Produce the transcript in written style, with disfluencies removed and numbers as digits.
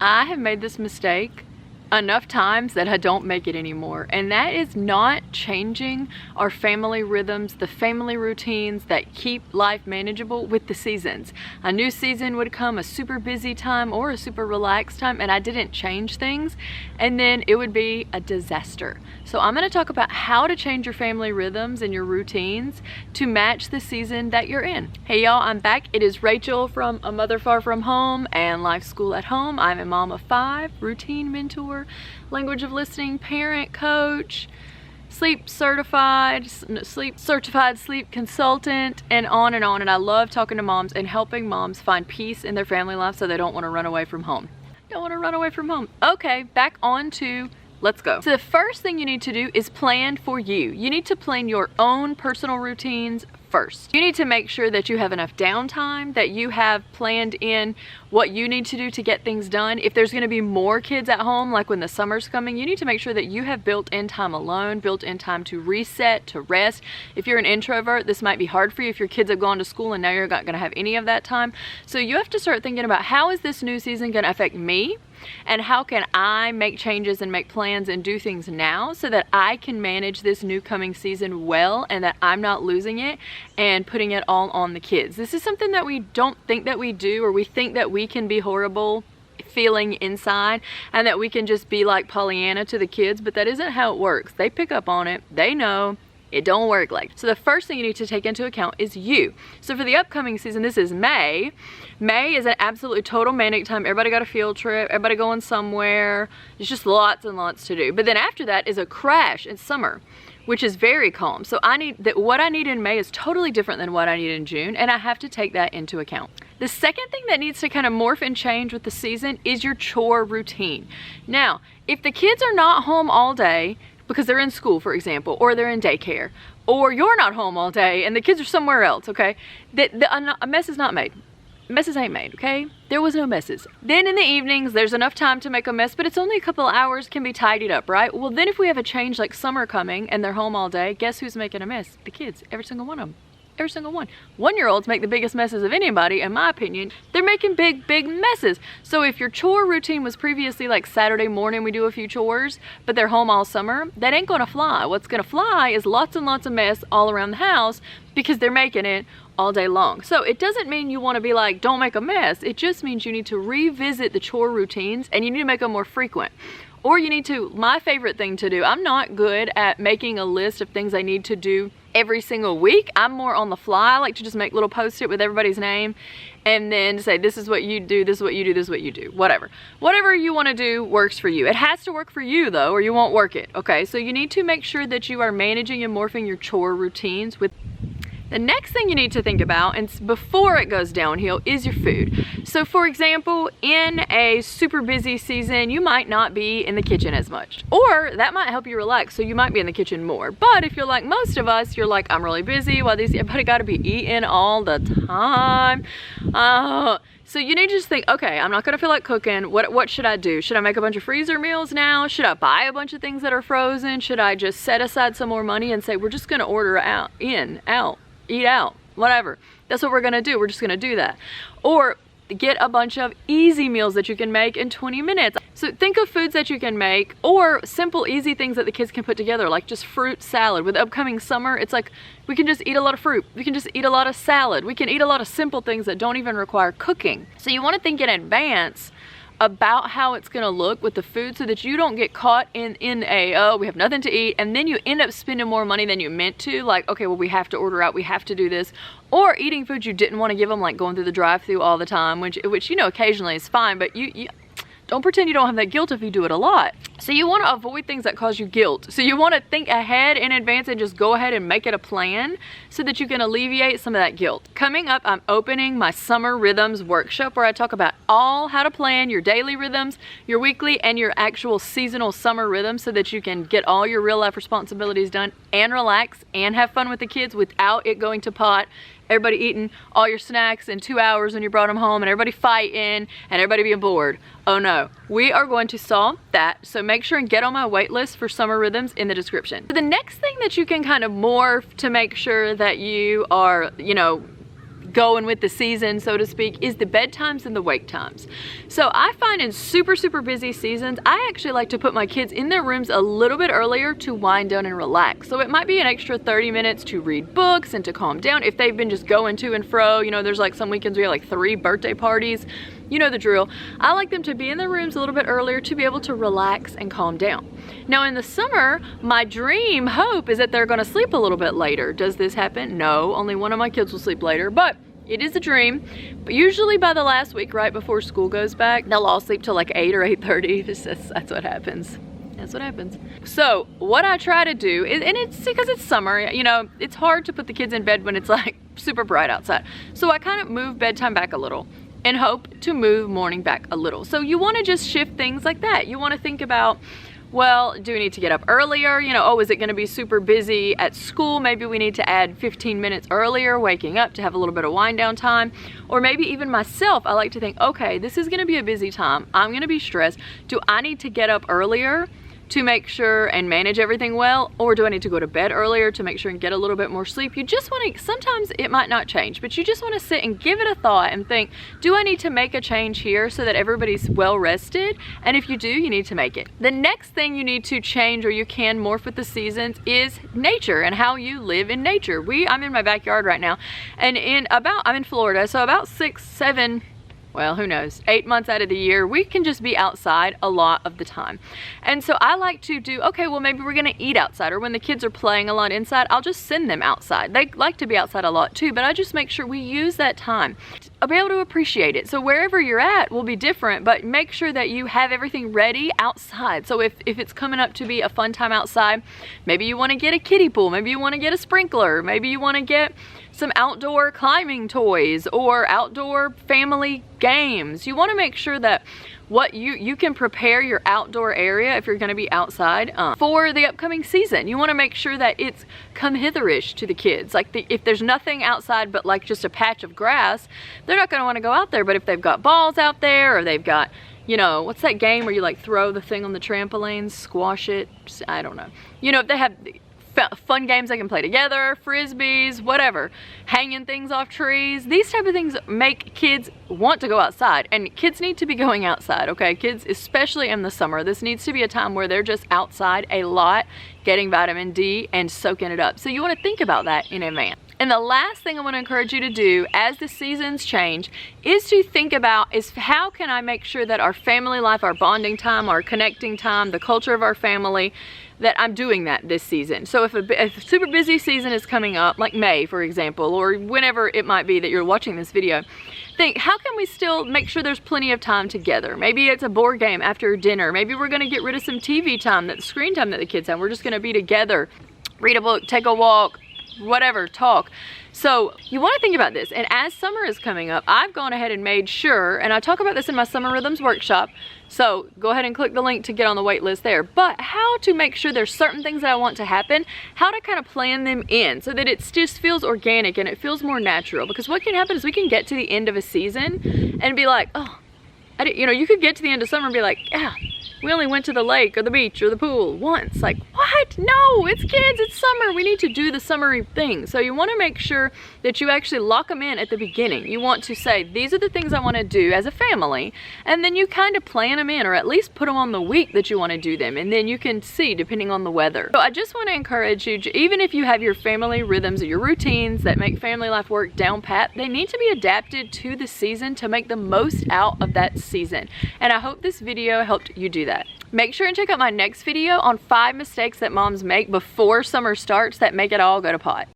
I have made this mistake enough times that I don't make it anymore, and that is not changing our family rhythms, the family routines that keep life manageable with the seasons. A new season would come, a super busy time or a super relaxed time, and I didn't change things, and then it would be a disaster. So I'm going to talk about how to change your family rhythms and your routines to match the season that you're in. Hey y'all, I'm back. It is Rachel from A Mother Far From Home and Life School at Home. I'm a mom of 5, routine mentor, language of listening, parent coach, sleep certified sleep consultant, and on. And I love talking to moms and helping moms find peace in their family life so they don't want to run away from home. Okay, back on to let's go. So the first thing you need to do is plan for you. You need to plan your own personal routines first. You need to make sure that you have enough downtime, that you have planned in what you need to do to get things done. If there's going to be more kids at home, like when the summer's coming, you need to make sure that you have built in time alone, built in time to reset, to rest. If you're an introvert, this might be hard for you if your kids have gone to school and now you're not going to have any of that time. So you have to start thinking about, how is this new season going to affect me? And how can I make changes and make plans and do things now so that I can manage this new coming season well, and that I'm not losing it and putting it all on the kids. This is something that we don't think that we do, or we think that we can be horrible feeling inside and that we can just be like Pollyanna to the kids, but that isn't how it works. They pick up on it. They know. It don't work like. So the first thing you need to take into account is you. So for the upcoming season, this is May. May is an absolutely total manic time. Everybody got a field trip, everybody going somewhere. There's just lots and lots to do. But then after that is a crash in summer, which is very calm. So what I need in May is totally different than what I need in June, and I have to take that into account. The second thing that needs to kind of morph and change with the season is your chore routine. Now, if the kids are not home all day, because they're in school, for example, or they're in daycare, or you're not home all day and the kids are somewhere else, okay? A mess is not made. Messes ain't made, okay? There was no messes. Then in the evenings, there's enough time to make a mess, but it's only a couple hours, can be tidied up, right? Well, then if we have a change like summer coming and they're home all day, guess who's making a mess? The kids, every single one of them. Every single one. 1-year-olds make the biggest messes of anybody, in my opinion. They're making big messes. So if your chore routine was previously like Saturday morning we do a few chores, but they're home all summer, that ain't gonna fly. What's gonna fly is lots and lots of mess all around the house because they're making it all day long. So it doesn't mean you want to be like, don't make a mess. It just means you need to revisit the chore routines and you need to make them more frequent. Or you need to, my favorite thing to do, I'm not good at making a list of things I need to do every single week. I'm more on the fly. I like to just make little post-it with everybody's name and then say, this is what you do, this is what you do, this is what you do, whatever. Whatever you want to do works for you. It has to work for you though, or you won't work it, okay? So you need to make sure that you are managing and morphing your chore routines with. The next thing you need to think about, and before it goes downhill, is your food. So for example, in a super busy season, you might not be in the kitchen as much, or that might help you relax, so you might be in the kitchen more. But if you're like most of us, you're like, I'm really busy, while everybody gotta be eating all the time. So you need to just think, okay, I'm not gonna feel like cooking. What should I do? Should I make a bunch of freezer meals now? Should I buy a bunch of things that are frozen? Should I just set aside some more money and say, we're just gonna order out, eat out, whatever. That's what we're gonna do. We're just gonna do that. Or get a bunch of easy meals that you can make in 20 minutes. So think of foods that you can make, or simple, easy things that the kids can put together, like just fruit salad. With upcoming summer, it's like we can just eat a lot of fruit. We can just eat a lot of salad. We can eat a lot of simple things that don't even require cooking. So you want to think in advance about how it's going to look with the food so that you don't get caught in oh, we have nothing to eat, and then you end up spending more money than you meant to, like, okay, well, we have to order out, we have to do this, or eating food you didn't want to give them, like going through the drive-thru all the time, which you know occasionally is fine, but you don't pretend you don't have that guilt if you do it a lot. So you want to avoid things that cause you guilt. So you want to think ahead in advance and just go ahead and make it a plan so that you can alleviate some of that guilt. Coming up, I'm opening my Summer Rhythms workshop where I talk about how to plan your daily rhythms, your weekly, and your actual seasonal summer rhythms so that you can get all your real life responsibilities done and relax and have fun with the kids without it going to pot. Everybody eating all your snacks in 2 hours when you brought them home, and everybody fighting and everybody being bored. Oh no, we are going to solve that. So make sure and get on my wait list for Summer Rhythms in the description. The next thing that you can kind of morph to make sure that you are, going with the season, so to speak, is the bedtimes and the wake times. So I find in super busy seasons, I actually like to put my kids in their rooms a little bit earlier to wind down and relax. So it might be an extra 30 minutes to read books and to calm down if they've been just going to and fro. You know, there's like some weekends we have like 3 birthday parties. You know the drill. I like them to be in their rooms a little bit earlier to be able to relax and calm down. Now in the summer, my dream hope is that they're gonna sleep a little bit later. Does this happen? No, only one of my kids will sleep later, but it is a dream. But usually by the last week, right before school goes back, they'll all sleep till like 8 or 8:30. That's what happens. That's what happens. So what I try to do is, and it's because it's summer, you know, it's hard to put the kids in bed when it's like super bright outside. So I kind of move bedtime back a little and hope to move morning back a little. So you want to just shift things like that. You want to think about, well, do we need to get up earlier? You know, oh, is it going to be super busy at school? Maybe we need to add 15 minutes earlier waking up to have a little bit of wind down time. Or maybe even myself, I like to think, okay, this is going to be a busy time. I'm going to be stressed. Do I need to get up earlier to make sure and manage everything well, or do I need to go to bed earlier to make sure and get a little bit more sleep? You just want to, sometimes it might not change, but you just want to sit and give it a thought and think, do I need to make a change here so that everybody's well rested? And if you do, you need to make it. The next thing you need to change, or you can morph with the seasons, is nature and how you live in nature. I'm in my backyard right now, and I'm in Florida, so about 6, 7, well, who knows, 8 months out of the year, we can just be outside a lot of the time. And so I like to do, okay, well, maybe we're gonna eat outside, or when the kids are playing a lot inside, I'll just send them outside. They like to be outside a lot too, but I just make sure we use that time to be able to appreciate it. So wherever you're at will be different, but make sure that you have everything ready outside. So if it's coming up to be a fun time outside, maybe you wanna get a kiddie pool, maybe you wanna get a sprinkler, maybe you wanna get some outdoor climbing toys or outdoor family games. You want to make sure that what you can prepare your outdoor area if you're going to be outside for the upcoming season. You want to make sure that it's come hither-ish to the kids. Like if there's nothing outside but like just a patch of grass, they're not going to want to go out there. But if they've got balls out there, or they've got, you know, what's that game where you like throw the thing on the trampolines, squash it, I don't know. You know, if they have fun games they can play together, frisbees, whatever, hanging things off trees, these type of things make kids want to go outside. And kids need to be going outside, okay? Kids, especially in the summer, this needs to be a time where they're just outside a lot, getting vitamin D and soaking it up. So you want to think about that in advance. And the last thing I want to encourage you to do as the seasons change is to think about is how can I make sure that our family life, our bonding time, our connecting time, the culture of our family, that I'm doing that this season. So if a super busy season is coming up, like May, for example, or whenever it might be that you're watching this video, think, how can we still make sure there's plenty of time together? Maybe it's a board game after dinner. Maybe we're gonna get rid of some TV time, screen time that the kids have. We're just gonna be together, read a book, take a walk, whatever, talk. So you want to think about this. And as summer is coming up, I've gone ahead and made sure, and I talk about this in my Summer Rhythms workshop, so go ahead and click the link to get on the wait list there. But how to make sure there's certain things that I want to happen, how to kind of plan them in so that it just feels organic and it feels more natural. Because what can happen is we can get to the end of a season and be like, oh, you know, you could get to the end of summer and be like, yeah, we only went to the lake or the beach or the pool once. Like, what? No, it's kids, it's summer. We need to do the summery thing. So you want to make sure that you actually lock them in at the beginning. You want to say, these are the things I want to do as a family. And then you kind of plan them in, or at least put them on the week that you want to do them. And then you can see depending on the weather. So I just want to encourage you, even if you have your family rhythms or your routines that make family life work down pat, they need to be adapted to the season to make the most out of that season. And I hope this video helped you do that. Make sure and check out my next video on 5 mistakes that moms make before summer starts that make it all go to pot.